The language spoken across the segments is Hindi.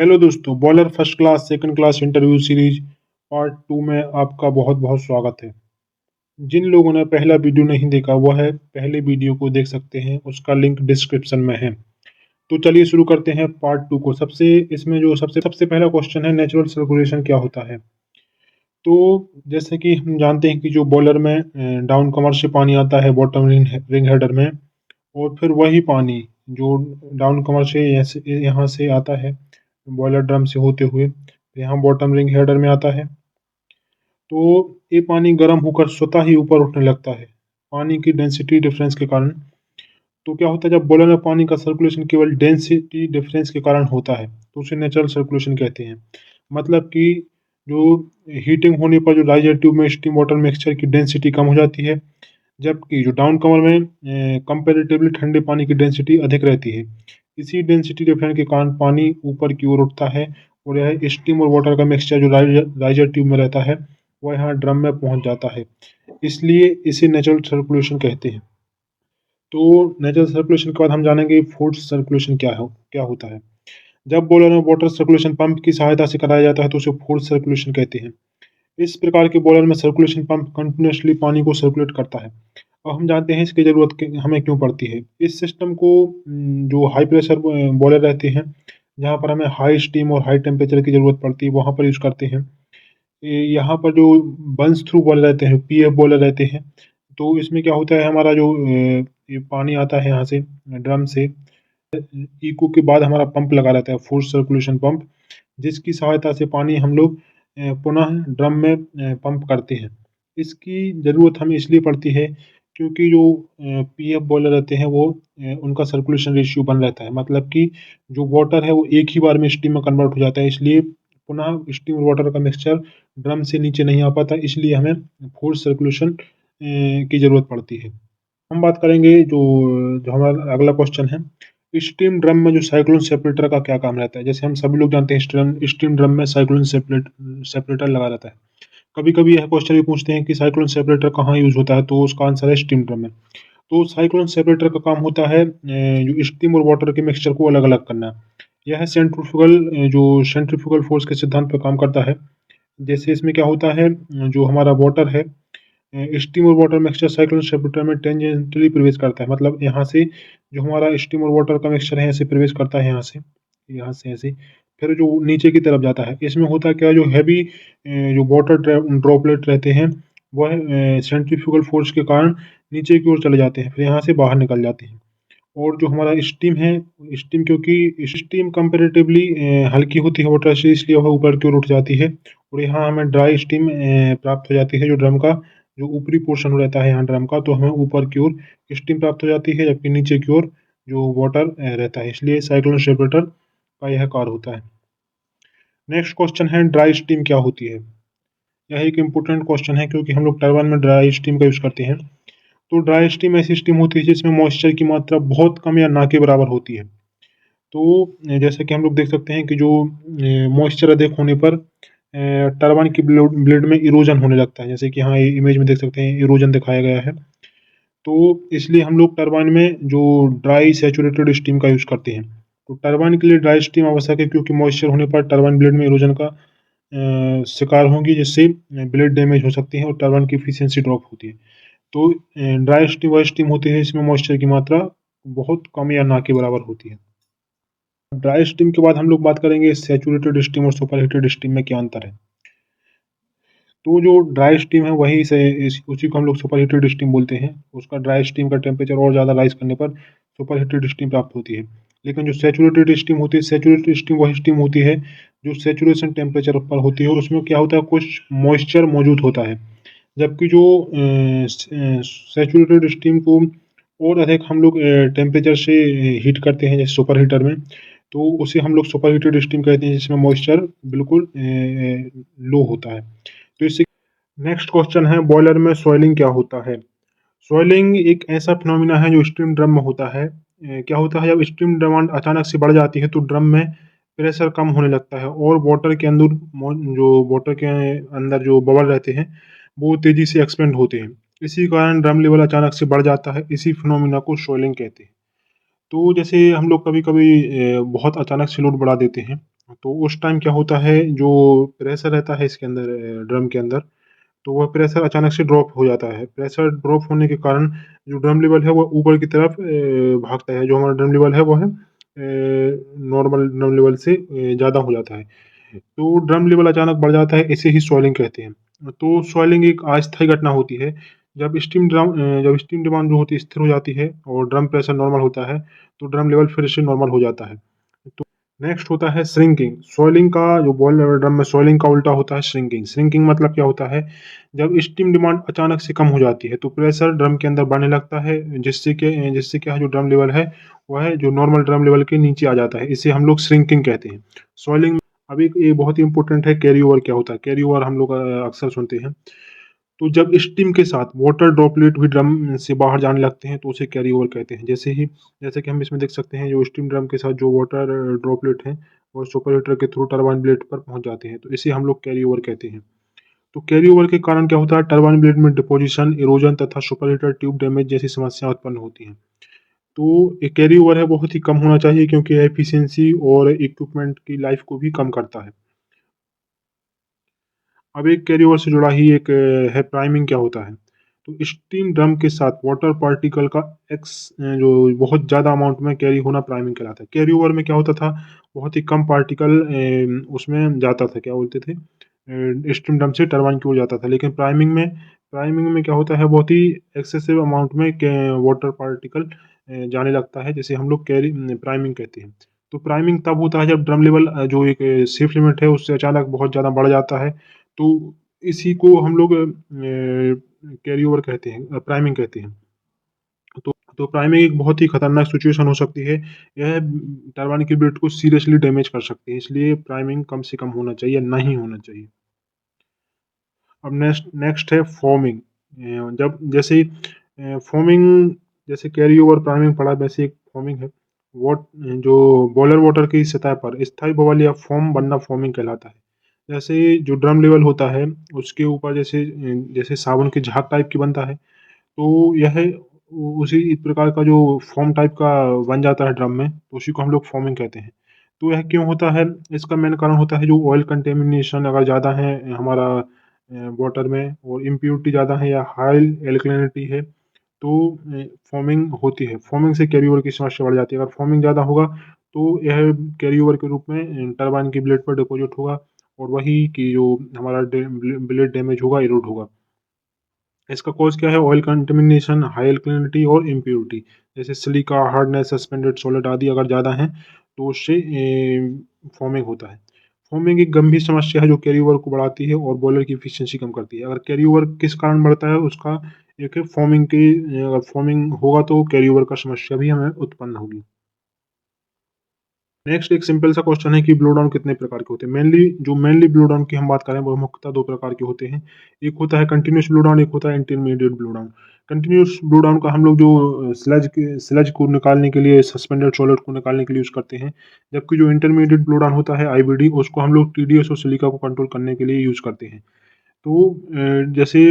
हेलो दोस्तों, bowler first class second class interview series part 2 में आपका बहुत बहुत स्वागत है। जिन लोगों ने पहला वीडियो नहीं देखा वह है पहले वीडियो को देख सकते हैं, उसका लिंक डिस्क्रिप्शन में है। तो चलिए शुरू करते हैं पार्ट 2 को। इसमें जो सबसे सबसे पहला क्वेश्चन है, नेचुरल सर्कुलेशन क्या होता है। तो जैसे कि हम जानते हैं कि जो बॉलर में डाउन कमर से पानी आता है बॉटम रिंग हेडर में, और फिर वही पानी जो डाउन कमर से यहाँ से आता है बॉयलर ड्रम से होते हुए यहाँ बॉटम रिंग हेडर में आता है। तो ये पानी गर्म होकर स्वतः ही ऊपर उठने लगता है पानी की डेंसिटी डिफरेंस के कारण। तो क्या होता है, जब बॉयलर में पानी का सर्कुलेशन केवल डेंसिटी डिफरेंस के कारण होता है तो उसे नेचुरल सर्कुलेशन कहते हैं। मतलब कि जो हीटिंग होने पर जो राइजर ट्यूब में स्टीम वाटर मिक्सचर की डेंसिटी कम हो जाती है, जबकि जो डाउन कमर में कंपेरेटिवली ठंडे पानी की डेंसिटी अधिक रहती है। इसी डेंसिटी डिफरेंस के कारण पानी ऊपर की ओर उठता है और यह स्टीम और वाटर का मिक्सचर जो राइजर ट्यूब में रहता है वह यहाँ ड्रम में पहुंच जाता है। इसलिए इसे नेचुरल सर्कुलेशन कहते हैं। तो नेचुरल सर्कुलेशन के बाद हम जानेंगे फोर्स सर्कुलेशन क्या होता है। जब बॉयलर में वाटर सर्कुलेशन पंप की सहायता से कराया जाता है तो उसे फोर्स सर्कुलेशन कहते हैं। इस प्रकार के बॉयलर में सर्कुलेशन पंप कंटिन्यूसली पानी को सर्कुलेट करता है। अब हम जानते हैं इसकी हमें क्यों पड़ती है। इस सिस्टम को जो हाई प्रेशर बॉयलर रहते हैं, जहाँ पर हमें हाई स्टीम और हाई टेम्परेचर की ज़रूरत पड़ती है, वहाँ पर यूज़ करते हैं। यहाँ पर जो बंस थ्रू बॉयलर रहते हैं, पीएफ बॉयलर रहते हैं, तो इसमें क्या होता है, हमारा जो ये पानी आता है यहाँ से ड्रम से, इको के बाद हमारा पंप लगा रहता है फोर्स सर्कुलेशन पंप, जिसकी सहायता से पानी हम लोग पुनः ड्रम में पंप करते हैं। इसकी ज़रूरत हमें इसलिए पड़ती है क्योंकि जो पीएफ बॉयलर रहते हैं वो उनका सर्कुलेशन रेशियो बन रहता है। मतलब कि जो वाटर है वो एक ही बार में स्टीम में कन्वर्ट हो जाता है, इसलिए पुनः स्टीम और वाटर का मिक्सचर ड्रम से नीचे नहीं आ पाता, इसलिए हमें फोर्स सर्कुलेशन की ज़रूरत पड़ती है। हम बात करेंगे जो जो हमारा अगला क्वेश्चन है, स्टीम ड्रम में जो साइक्लोन सेपरेटर का क्या काम रहता है। जैसे हम सभी लोग जानते हैं स्टीम ड्रम में साइक्लोन सेपरेटर लगा रहता है। कभी कभी यह क्वेश्चन भी पूछते हैं कि साइक्लोन सेपरेटर कहाँ यूज होता है, तो उसका आंसर है स्टीम ड्रम में। तो साइक्लोन सेपरेटर का काम होता है जो स्टीम और वाटर के मिक्सचर को अलग अलग करना। यह सेंट्रीफ्यूगल फोर्स के सिद्धांत पर काम करता है। जैसे इसमें क्या होता है, जो हमारा वाटर है, स्टीम और वाटर मिक्सचर साइक्लोन सेपरेटर में टेंजेंटली प्रवेश करता है। मतलब यहाँ से जो हमारा स्टीम और वाटर का मिक्सचर है ऐसे प्रवेश करता है, यहाँ से ऐसे, फिर जो नीचे की तरफ जाता है। इसमें होता क्या, जो हैवी जो वाटर ड्रॉपलेट रहते हैं वह सेंट्रीफ्यूगल फोर्स के कारण नीचे की ओर चले जाते हैं, फिर यहाँ से बाहर निकल जाते हैं। और जो हमारा स्टीम है, स्टीम क्योंकि स्टीम कंपेरेटिवली हल्की होती है वाटर से, इसलिए वह ऊपर की ओर उठ जाती है और यहाँ हमें ड्राई स्टीम प्राप्त हो जाती है। जो ड्रम का जो ऊपरी पोर्शन रहता है यहाँ ड्रम का, तो हमें ऊपर की ओर स्टीम प्राप्त हो जाती है, जबकि नीचे की ओर जो वाटर रहता है, इसलिए साइक्लोन सेपरेटर का यह कार्य होता है। नेक्स्ट क्वेश्चन है, ड्राई स्टीम क्या होती है। यह एक इम्पोर्टेंट क्वेश्चन है क्योंकि हम लोग टरबाइन में ड्राई स्टीम का यूज़ करते हैं। तो ड्राई स्टीम ऐसी स्टीम होती है जिसमें मॉइस्चर की मात्रा बहुत कम या ना के बराबर होती है। तो जैसे कि हम लोग देख सकते हैं कि जो मॉइस्चर अधिक होने पर टरबाइन की ब्लेड में इरोजन होने लगता है। जैसे कि यहाँ ये इमेज में देख सकते हैं, इरोजन दिखाया गया है। तो इसलिए हम लोग टरबाइन में जो ड्राई सैचुरेटेड स्टीम का यूज़ करते हैं। तो टरबाइन के लिए ड्राई स्टीम आवश्यक है क्योंकि मॉइस्चर होने पर टरबाइन ब्लेड में इरोजन का शिकार होंगी, जिससे ब्लेड डैमेज हो सकती है और टरबाइन की एफिशिएंसी ड्रॉप होती है। तो ड्राई स्टीम वह स्टीम होती है इसमें मॉइस्चर की मात्रा बहुत कम या ना के बराबर होती है। ड्राई स्टीम के बाद हम लोग बात करेंगे सैचुरेटेड स्टीम और सुपर हीटेड स्टीम में क्या अंतर है। तो जो ड्राई स्टीम है वही से उसी को हम लोग सुपर हीटेड स्टीम बोलते हैं। उसका ड्राई स्टीम का टेम्परेचर और ज़्यादा राइज करने पर सुपर हीटेड स्टीम प्राप्त होती है। लेकिन जो सैचुरेटेड स्टीम होती है, सैचुरेटेड स्टीम वही स्टीम होती है जो सैचुरेशन टेम्परेचर पर होती है और उसमें क्या होता है, कुछ मॉइस्चर मौजूद होता है। जबकि जो सैचुरेटेड स्टीम को और अधिक हम लोग टेम्परेचर से हीट करते हैं, जैसे सुपर हीटर में, तो उसे हम लोग सुपर हीटेड स्टीम कहते हैं जिसमें मॉइस्चर बिल्कुल लो होता है। तो इससे नेक्स्ट क्वेश्चन है, बॉयलर में सॉइलिंग क्या होता है। सॉइलिंग एक ऐसा फिनोमिना है जो स्टीम ड्रम में होता है। क्या होता है, जब स्टीम डिमांड अचानक से बढ़ जाती है तो ड्रम में प्रेशर कम होने लगता है और वाटर के अंदर जो बबल रहते हैं वो तेजी से एक्सपेंड होते हैं। इसी कारण ड्रम लेवल अचानक से बढ़ जाता है। इसी फिनोमिना को सॉइलिंग कहते हैं। तो जैसे हम लोग कभी कभी बहुत अचानक से लोड बढ़ा देते हैं, तो उस टाइम क्या होता है, जो प्रेशर रहता है इसके अंदर, ड्रम के अंदर, तो वह प्रेशर अचानक से ड्रॉप हो जाता है। प्रेशर ड्रॉप होने के कारण जो ड्रम लेवल है वो ऊपर की तरफ भागता है। जो हमारा ड्रम लेवल है वो है नॉर्मल ड्रम लेवल से ज़्यादा हो जाता है। तो ड्रम लेवल अचानक बढ़ जाता है, इसे ही स्वेलिंग कहते हैं। तो स्वेलिंग एक अस्थायी घटना होती है। जब स्टीम डिमांड जो होती है स्थिर हो जाती है और ड्रम प्रेशर नॉर्मल होता है, तो ड्रम लेवल फिर से नॉर्मल हो जाता है। तो नेक्स्ट होता है श्रिंकिंग। सॉइलिंग का जो बॉयल ड्रम में सॉइलिंग का उल्टा होता है श्रिंकिंग। श्रिंकिंग मतलब क्या होता है, जब स्टीम डिमांड अचानक से कम हो जाती है तो प्रेशर ड्रम के अंदर बढ़ने लगता है, जिससे क्या है, जो ड्रम लेवल है वह जो नॉर्मल ड्रम लेवल के नीचे आ जाता है। इसे हम लोग श्रिंकिंग कहते हैं। सॉइलिंग। अब एक ये बहुत ही इंपॉर्टेंट है, कैरी ओवर क्या होता है। कैरी ओवर हम लोग अक्सर सुनते हैं। तो जब स्टीम के साथ वाटर ड्रॉपलेट भी ड्रम से बाहर जाने लगते हैं तो उसे कैरी ओवर कहते हैं। जैसे कि हम इसमें देख सकते हैं, जो स्टीम ड्रम के साथ जो वाटर ड्रॉपलेट हैं वो सुपर हीटर के थ्रू टरबाइन ब्लेड पर पहुंच जाते हैं, तो इसे हम लोग कैरी ओवर कहते हैं। तो कैरी ओवर के कारण क्या होता है, टरबाइन ब्लेड में डिपोजिशन, इरोजन तथा सुपर हीटर ट्यूब डैमेज जैसी समस्या उत्पन्न होती हैं। तो ये कैरी ओवर है बहुत ही कम होना चाहिए, क्योंकि यह एफिशिएंसी और इक्विपमेंट की लाइफ को भी कम करता है। अब एक कैरी ओवर से जुड़ा ही एक है प्राइमिंग क्या होता है। तो स्टीम ड्रम के साथ वाटर पार्टिकल का जो बहुत ज़्यादा अमाउंट में कैरी होना प्राइमिंग कहलाता है। कैरी ओवर में क्या होता था, बहुत ही कम पार्टिकल उसमें जाता था, क्या बोलते थे, स्टीम ड्रम से टरबाइन की ओर जाता था। लेकिन प्राइमिंग में क्या होता है, बहुत ही एक्सेसिव अमाउंट में वाटर पार्टिकल जाने लगता है, जिसे हम लोग कैरी प्राइमिंग कहते हैं। तो प्राइमिंग तब होता है जब ड्रम लेवल जो एक सेफ लिमिट है उससे अचानक बहुत ज़्यादा बढ़ जाता है। तो इसी को हम लोग कैरी ओवर कहते हैं, प्राइमिंग कहते हैं। तो प्राइमिंग एक बहुत ही खतरनाक सिचुएशन हो सकती है। यह टरबाइन की ब्लेड को सीरियसली डैमेज कर सकती है, इसलिए प्राइमिंग कम से कम होना चाहिए, नहीं होना चाहिए। अब नेक्स्ट नेक्स्ट है फॉर्मिंग। जब जैसे फॉर्मिंग, जैसे कैरी ओवर प्राइमिंग पढ़ा, वैसे एक फॉर्मिंग है। वॉट जो बॉयलर वाटर की सतह पर स्थायी बबल या फोम बनना फॉर्मिंग कहलाता है। जैसे जो ड्रम लेवल होता है उसके ऊपर जैसे जैसे साबुन की झाग टाइप की बनता है, तो यह उसी प्रकार का जो फ़ॉर्म टाइप का बन जाता है ड्रम में, तो उसी को हम लोग फ़ॉर्मिंग कहते हैं। तो यह क्यों होता है? इसका मेन कारण होता है जो ऑयल कंटेमिनेशन अगर ज़्यादा है हमारा वाटर में, और इम्प्योरिटी ज़्यादा है या हाई एल्कलिनिटी है, तो फ़ॉर्मिंग होती है। फ़ॉर्मिंग से कैरी ओवर की समस्या बढ़ जाती है। अगर फ़ॉर्मिंग ज़्यादा होगा तो यह कैरी ओवर के रूप में टरबाइन की ब्लेड पर डिपॉज़िट होगा, और वही कि जो हमारा ब्लेड डैमेज होगा, इरोड होगा। इसका कॉज क्या है? ऑयल कंटेमिनेशन, हाई अल्कलिनिटी और इम्प्योरिटी। जैसे सिलिका, हार्डनेस, सस्पेंडेड सॉलिड आदि अगर ज़्यादा हैं तो उससे फॉर्मिंग होता है। फॉर्मिंग एक गंभीर समस्या है जो कैरी ओवर को बढ़ाती है और बॉयलर की एफिशिएंसी कम करती है। अगर कैरी ओवर किस कारण बढ़ता है उसका एक है फॉर्मिंग की, अगर फॉर्मिंग होगा तो कैरी ओवर का समस्या भी हमें उत्पन्न होगी। नेक्स्ट एक सिंपल सा क्वेश्चन है कि ब्लो डाउन कितने प्रकार के होते हैं। मेनली ब्लो डाउन की हम बात करें वो मुख्यतः दो प्रकार के होते हैं। एक होता है कंटिन्यूस ब्लो डाउन, एक होता है intermediate blow down. Continuous blow down का हम लोग जो स्लज को निकालने के लिए, सस्पेंडेड सॉलिड को निकालने के लिए यूज करते हैं। जबकि जो इंटरमीडिएट ब्लो डाउन होता है आईबीडी, उसको हम लोग टीडीएस और सिलिका को कंट्रोल करने के लिए यूज करते हैं। तो जैसे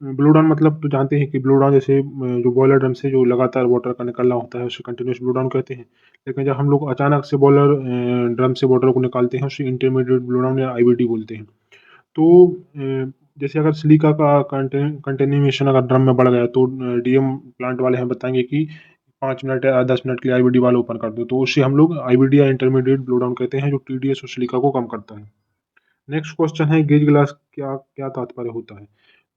ब्लो डाउन मतलब तो जानते हैं कि ब्लो डाउन जैसे जो बॉयलर ड्रम से जो लगातार वाटर का निकलना होता है उसे कंटिन्यूस ब्लो डाउन कहते हैं। लेकिन जब हम लोग अचानक से बॉयलर ड्रम से वाटर को निकालते हैं उसे इंटरमीडिएट ब्लो डाउन या आईबीडी बोलते हैं। तो जैसे अगर सिलिका का कंटेमिनेशन अगर ड्रम में बढ़ गया तो डीएम प्लांट वाले हमें बताएंगे कि 5 मिनट या 10 मिनट के लिए आईबीडी वाला ओपन कर दो, तो उससे हम लोग आईबीडी या इंटरमीडिएट ब्लो डाउन कहते हैं, जो टीडीएस और सिलिका को कम करता है। नेक्स्ट क्वेश्चन है गेज ग्लास क्या क्या तात्पर्य होता है।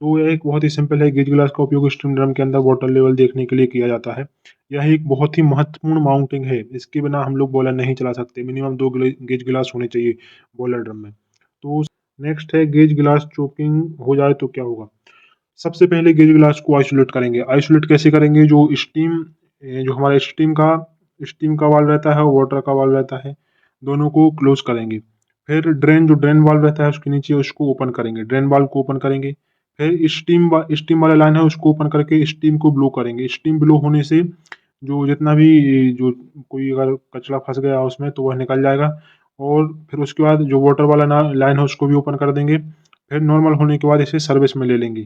तो यह एक बहुत ही सिंपल है। गेज ग्लास का उपयोग स्टीम ड्रम के अंदर वाटर लेवल देखने के लिए किया जाता है। यह एक बहुत ही महत्वपूर्ण माउंटिंग है, इसके बिना हम लोग बॉयलर नहीं चला सकते। मिनिमम 2 गेज ग्लास होने चाहिए बॉयलर ड्रम में। तो नेक्स्ट है गेज ग्लास चोकिंग हो जाए तो क्या होगा। सबसे पहले गेज ग्लास को आइसोलेट करेंगे। आइसोलेट कैसे करेंगे? जो हमारा स्टीम का वाल्व रहता है, वाटर का वाल्व रहता है, दोनों को क्लोज करेंगे। फिर जो ड्रेन वाल्व रहता है उसके नीचे उसको ओपन करेंगे, ड्रेन वाल्व को ओपन करेंगे। फिर स्टीम वाला लाइन है उसको ओपन करके स्टीम को ब्लो करेंगे। स्टीम ब्लो होने से जो जितना भी जो कोई अगर कचरा फंस गया उसमें तो वह निकल जाएगा। और फिर उसके बाद जो वाटर वाला लाइन है उसको भी ओपन कर देंगे। फिर नॉर्मल होने के बाद इसे सर्विस में ले लेंगे।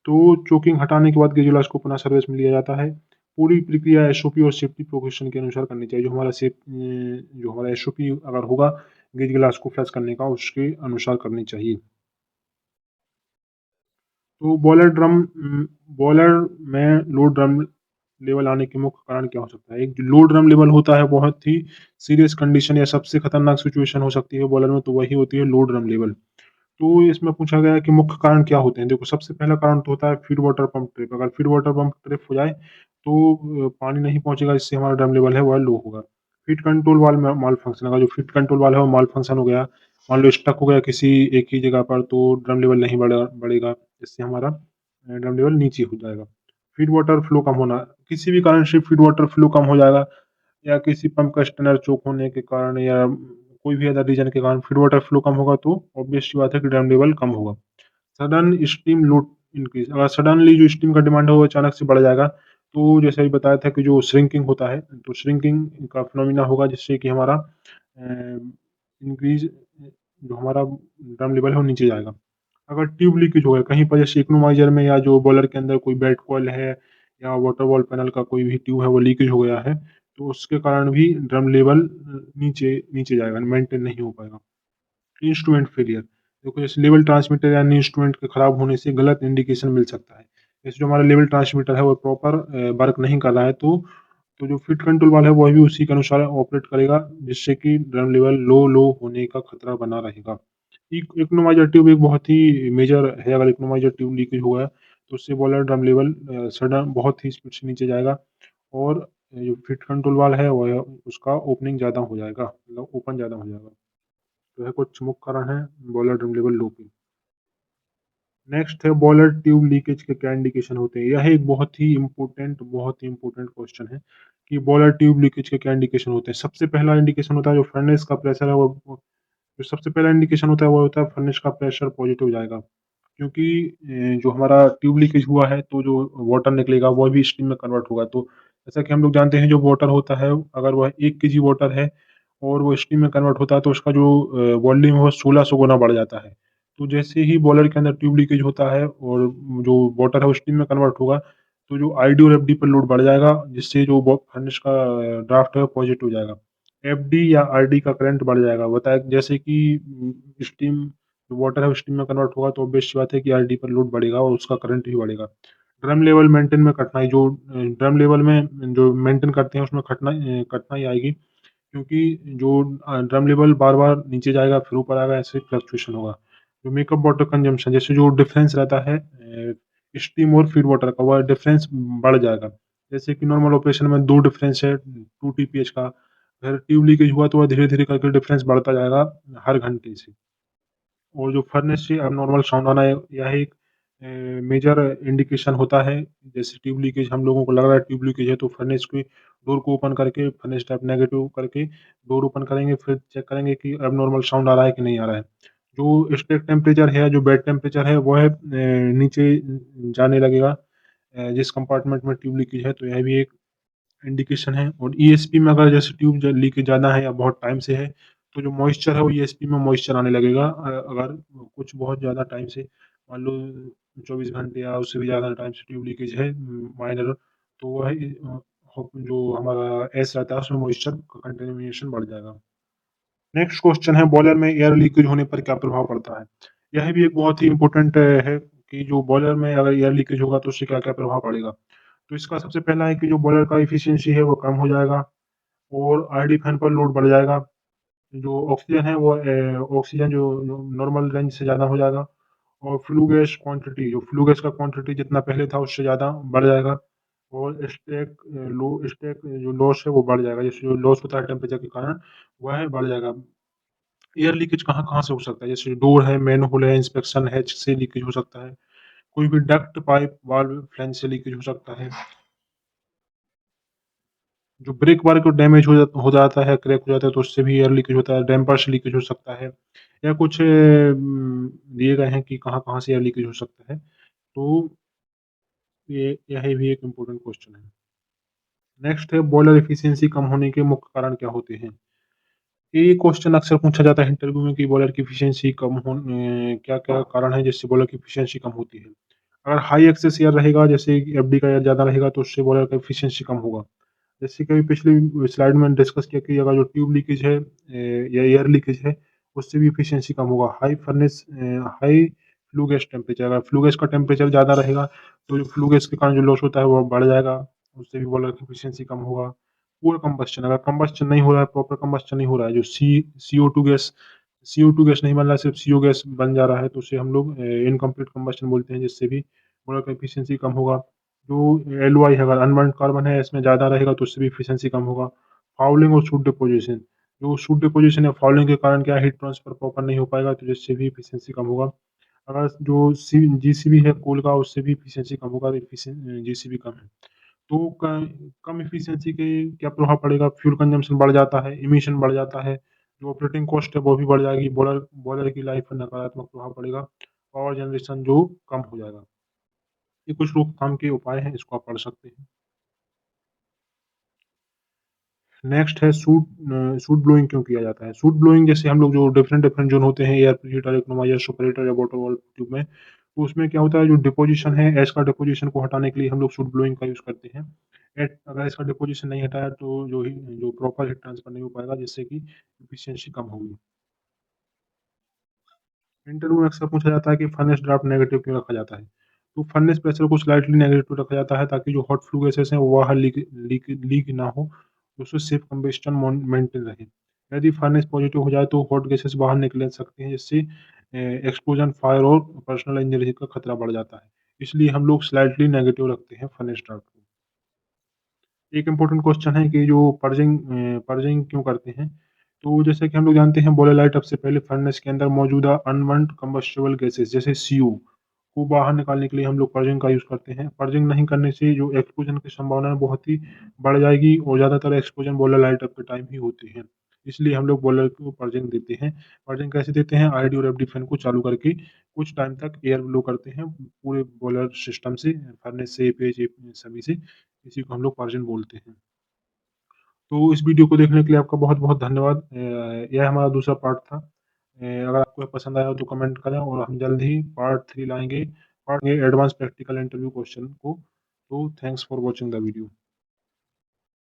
तो चोकिंग हटाने के बाद गेज ग्लास को पुनः सर्विस में लिया जाता है। पूरी प्रक्रिया एसओपी और सेफ्टी प्रिकॉशन के अनुसार करनी चाहिए। जो हमारा एसओपी अगर होगा गेज ग्लास को फ्लश करने का उसके अनुसार करनी चाहिए। तो बॉयलर में लो ड्रम लेवल आने के मुख्य कारण क्या हो सकता है? एक जो लो ड्रम लेवल होता है बहुत ही सीरियस कंडीशन या सबसे खतरनाक सिचुएशन हो सकती है बॉयलर में, तो वही होती है लो ड्रम लेवल। तो इसमें पूछा गया है कि मुख्य कारण क्या होते हैं? देखो, सबसे पहला कारण तो होता है फीड वाटर पंप ट्रिप। अगर फीड वाटर पंप ट्रिप हो जाए तो पानी नहीं पहुँचेगा, जिससे हमारा ड्रम लेवल है वह लो होगा। फीड कंट्रोल वाल्व में माल फंक्शन, अगर जो फीड कंट्रोल वाल्व है वो माल फंक्शन हो गया, मान लो स्टक हो गया किसी एक ही जगह पर, तो ड्रम लेवल नहीं बढ़ेगा, जिससे हमारा ड्रम लेवल नीचे हो जाएगा। फीड वाटर फ्लो कम होना, किसी भी कारण से फीड वाटर फ्लो कम हो जाएगा, या किसी पंप का स्टेनर चोक होने के कारण, या कोई भी अदर रीज़न के कारण फीड वाटर फ्लो कम होगा, तो ऑब्वियस सी बात है कि ड्रम लेवल कम होगा। सडन स्टीम लोड इंक्रीज़, अगर सडनली जो स्टीम का डिमांड है वो अचानक से बढ़ जाएगा, तो जैसे अभी बताया था कि जो श्रिंकिंग होता है, तो श्रिंकिंग का फिनोमेना होगा, जिससे कि हमारा इंक्रीज़ जो हमारा ड्रम लेवल है वो नीचे जाएगा। अगर ट्यूब लीकेज हो गया कहीं पर, जैसे इकोनोमाइज़र में या जो बॉयलर के अंदर कोई बेड कॉइल है या वाटर वॉल पैनल का कोई भी ट्यूब है वो लीकेज हो गया है, तो उसके कारण भी ड्रम लेवल नीचे नीचे जाएगा, मेंटेन नहीं हो पाएगा। इंस्ट्रूमेंट फेलियर, देखो जैसे लेवल ट्रांसमीटर या अन्य इंस्ट्रूमेंट के खराब होने से गलत इंडिकेशन मिल सकता है। जैसे जो हमारा लेवल ट्रांसमीटर है वो प्रॉपर वर्क नहीं कर रहा है, तो जो फीड कंट्रोल वाला है वह भी उसी के अनुसार ऑपरेट करेगा, जिससे कि ड्रम लेवल लो होने का खतरा बना रहेगा। इकोनोमाइजर ट्यूब एक बहुत ही मेजर है, अगर इकोनोमाइजर ट्यूब लीकेज हुआ है तो उससे बॉयलर ड्रम लेवल सडन बहुत ही स्पीड से नीचे जाएगा, और जो फीड कंट्रोल वाला है वह उसका ओपनिंग ज़्यादा हो जाएगा, मतलब ओपन ज़्यादा हो जाएगा। तो यह कुछ मुख्य कारण है बॉयलर ड्रम लेवल लो के। नेक्स्ट है बॉयलर ट्यूब लीकेज के क्या इंडिकेशन होते हैं? यह एक बहुत ही इम्पोर्टेंट क्वेश्चन है कि बॉयलर ट्यूब लीकेज के क्या इंडिकेशन होते हैं? सबसे पहला इंडिकेशन होता है जो फर्नेस का प्रेशर है जो सबसे पहला इंडिकेशन होता है वो होता है फर्नेस का प्रेशर पॉजिटिव जाएगा। क्योंकि जो हमारा ट्यूब लीकेज हुआ है तो जो वाटर निकलेगा वह भी स्टीम में कन्वर्ट होगा। तो जैसा कि हम लोग जानते हैं, जो वाटर होता है अगर वह 1 केजी वाटर है और वो स्टीम में कन्वर्ट होता है, तो उसका जो वॉल्यूम है वो 1600 गुना बढ़ जाता है। तो जैसे ही बॉयलर के अंदर ट्यूब लीकेज होता है और जो वाटर है वो स्टीम में कन्वर्ट होगा, तो जो आईडी और एफडी पर लोड बढ़ जाएगा, जिससे जो फर्नेस का ड्राफ्ट है वो पॉजिटिव जाएगा। एफडी या आरडी का करंट बढ़ जाएगा। बताया जैसे कि स्टीम जो वाटर है वो स्टीम में कन्वर्ट होगा, तो ऑब्वियस सी बात है कि आरडी पर लोड बढ़ेगा और उसका करंट भी बढ़ेगा। ड्रम लेवल मेंटेन में कठिनाई, जो ड्रम लेवल में जो मेंटेन करते हैं उसमें कठिनाई आएगी, क्योंकि जो ड्रम लेवल बार-बार नीचे जाएगा फिर ऊपर आएगा, ऐसे फ्लक्चुएशन होगा। जो मेकअप वाटर कंजम्पशन, जैसे जो डिफरेंस रहता है स्टीम और फीड वाटर का, वह डिफरेंस बढ़ जाएगा। जैसे कि नॉर्मल ऑपरेशन में 2 डिफरेंस है 2 टीपीएच का, अगर ट्यूब लीकेज हुआ तो वह धीरे-धीरे करके डिफरेंस बढ़ता जाएगा हर घंटे से। और जो फर्नेस से अबनॉर्मल साउंड आना है, यह एक मेजर इंडिकेशन होता है। जैसे ट्यूब लीकेज हम लोगों को लग रहा है ट्यूब लीकेज है, तो फर्नेस के डोर को ओपन करके, फर्नेस टैप नेगेटिव करके डोर ओपन करेंगे, फिर चेक करेंगे कि अबनॉर्मल साउंड आ रहा है कि नहीं आ रहा है। जो स्टेक टेम्परेचर है, जो बेड टेम्परेचर है, वह नीचे जाने लगेगा जिस कंपार्टमेंट में ट्यूब लीकेज है, तो यह भी एक इंडिकेशन है। और ईएसपी में अगर जैसे ट्यूब लीकेज ज़्यादा है या बहुत टाइम से है, तो जो मॉइस्चर है वो ईएसपी में मॉइस्चर आने लगेगा। अगर कुछ बहुत ज़्यादा टाइम से, मान लो 24 घंटे या उससे भी ज़्यादा टाइम से ट्यूब लीकेज है माइनर, तो वह जो हमारा एस रहता है उसमें मॉइस्चर का कंटेमिनेशन बढ़ जाएगा। नेक्स्ट क्वेश्चन है बॉयलर में एयर लीकेज होने पर क्या प्रभाव पड़ता है? यह भी एक बहुत ही इम्पोर्टेंट है कि जो बॉयलर में अगर एयर लीकेज होगा तो उससे क्या-क्या प्रभाव पड़ेगा? तो इसका सबसे पहला है कि जो बॉयलर का एफिशिएंसी है वो कम हो जाएगा, और आरडी फैन पर लोड बढ़ जाएगा। जो ऑक्सीजन है वो ऑक्सीजन जो जो नॉर्मल रेंज से ज़्यादा हो जाएगा, और फ्लू गैस का क्वांटिटी जितना पहले था उससे ज़्यादा बढ़ जाएगा, और स्टेक जो लॉस है वो बढ़ जाएगा। जैसे जो लॉस होता है टेम्परेचर के कारण, वह बढ़ जाएगा। एयर लीकेज कहाँ-कहाँ से हो सकता है? जैसे डोर है, मैनहोल है, इंस्पेक्शन हैच से लीकेज हो सकता है। कोई भी डक्ट, पाइप, वाल्व, फ्लैंज से लीकेज हो सकता है। जो ब्रेक वर्क डैमेज हो जाता है, क्रैक हो जाता है, तो उससे भी एयर लीकेज होता है। डैम्पर से लीकेज हो सकता है, या कुछ दिए गए हैं कि कहाँ-कहाँ से एयर लीकेज हो सकता है। तो ये यह भी एक इम्पोर्टेंट क्वेश्चन है। नेक्स्ट है बॉयलर एफिशिएंसी कम होने के मुख्य कारण क्या होते हैं? ये क्वेश्चन अक्सर पूछा जाता है इंटरव्यू में कि बॉलर की एफिशिएंसी क्या-क्या कारण है जिससे बॉलर की एफिशिएंसी कम होती है? अगर हाई एक्सेस एयर रहेगा, जैसे एफडी का एयर ज़्यादा रहेगा, तो उससे बॉलर का एफिशिएंसी कम होगा। जैसे कि अभी पिछली स्लाइड में डिस्कस किया कि अगर जो ट्यूब लीकेज है या एयर लीकेज है, उससे भी एफिशिएंसी कम होगा। हाई फ्लू गैस टेम्परेचर, अगर फ्लू गैस का टेम्परेचर ज़्यादा रहेगा, तो जो फ्लू गैस के कारण जो लॉस होता है वो बढ़ जाएगा, उससे भी बॉयलर की एफिशिएंसी कम होगा। पुअर कंबस्शन, अगर कंबस्शन नहीं हो रहा है, प्रॉपर कंबस्शन नहीं हो रहा है, जो CO2 गैस नहीं बन रहा है, सिर्फ CO गैस बन जा रहा है, तो उसे हम लोग इनकम्प्लीट कंबस्शन बोलते हैं, जिससे भी बॉयलर का एफिशिएंसी कम होगा। जो LOI है, अगर अनबर्न्ड कार्बन है, इसमें ज़्यादा रहेगा तो उससे भी एफिशिएंसी कम होगा। फाउलिंग और सूट डिपोजिशन, जो सूट डिपोजिशन या फाउलिंग के कारण क्या है, हीट ट्रांसफर प्रॉपर नहीं हो पाएगा, तो जिससे भी एफिशिएंसी कम होगा। अगर जो GCB है कोल का, उससे भी एफिशिएंसी कम होगा, GCB कम है। तो कम एफिशिएंसी के क्या प्रभाव पड़ेगा? फ्यूल कंजम्पशन बढ़ जाता है, इमिशन बढ़ जाता है, जो ऑपरेटिंग कॉस्ट है वो भी बढ़ जाएगी, बॉयलर बॉयलर की लाइफ पर नकारात्मक प्रभाव पड़ेगा, पावर जनरेशन जो कम हो जाएगा। ये कुछ रोकथाम के उपाय हैं, इसको आप पढ़ सकते हैं। नेक्स्ट है सूट ब्लोइंग क्यों किया जाता है? सूट ब्लोइंग जैसे हम लोग जो डिफरेंट डिफरेंट जोन होते हैं, एयर प्रीहीटर, इकोनोमाइजर, सुपरहीटर या बॉटम वॉल ट्यूब में, तो उसमें क्या होता है, जो डिपोजिशन है, ऐश का डिपोजिशन को हटाने के लिए हम लोग सूट ब्लोइंग का यूज़ करते हैं। अगर इसका डिपोजिशन नहीं हटाया तो जो प्रॉपर हीट ट्रांसफर नहीं हो पाएगा, जिससे कि एफिशिएंसी कम होगी। इंटरव्यू में अक्सर पूछा जाता है कि फर्नेस ड्राफ्ट नेगेटिव क्यों रखा जाता है? तो फर्नेस प्रेशर को स्लाइटली नेगेटिव रखा जाता है, ताकि जो हॉट फ्लू गैसेस हैं वो बाहर लीक ना हो, उससे सेफ कंबस्टन मेंटेन रहे। यदि फर्नेस पॉजिटिव हो जाए तो हॉट गैसेस बाहर निकल सकते हैं, जिससे एक्सप्लोजन, फायर और पर्सनल इंजरी का खतरा बढ़ जाता है। इसलिए हम लोग स्लाइटली नेगेटिव रखते हैं फर्नेस ड्राफ्ट को। एक इम्पोर्टेंट क्वेश्चन है कि जो पर्जिंग क्यों करते हैं? तो जैसे कि हम लोग जानते हैं, बॉयलर लाइटअप से पहले फर्नेस के अंदर मौजूदा अनवांट कंबस्टिबल गैसेस जैसे CO को बाहर निकालने के लिए हम लोग पर्जिंग का यूज़ करते हैं। पर्जिंग नहीं करने से जो एक्सप्लोजन की संभावना है बहुत ही बढ़ जाएगी, और ज़्यादातर एक्सप्लोजन बॉयलर लाइटअप के टाइम ही होते हैं। इसलिए हम लोग बॉयलर को पर्जिंग देते हैं। पर्जिंग कैसे देते हैं? RD और FD फैन को चालू करके कुछ टाइम तक एयर ब्लो करते हैं पूरे बॉयलर सिस्टम से, फर्नेस से, पेज सभी से। इसी को हम लोग पर्जिंग बोलते हैं। तो इस वीडियो को देखने के लिए आपका बहुत-बहुत धन्यवाद। यह हमारा दूसरा पार्ट था। अगर आपको यह पसंद आया हो तो कमेंट करें, और हम जल्द ही पार्ट 3 लाएँगे, एडवांस प्रैक्टिकल इंटरव्यू क्वेश्चन को। तो thanks for watching the video.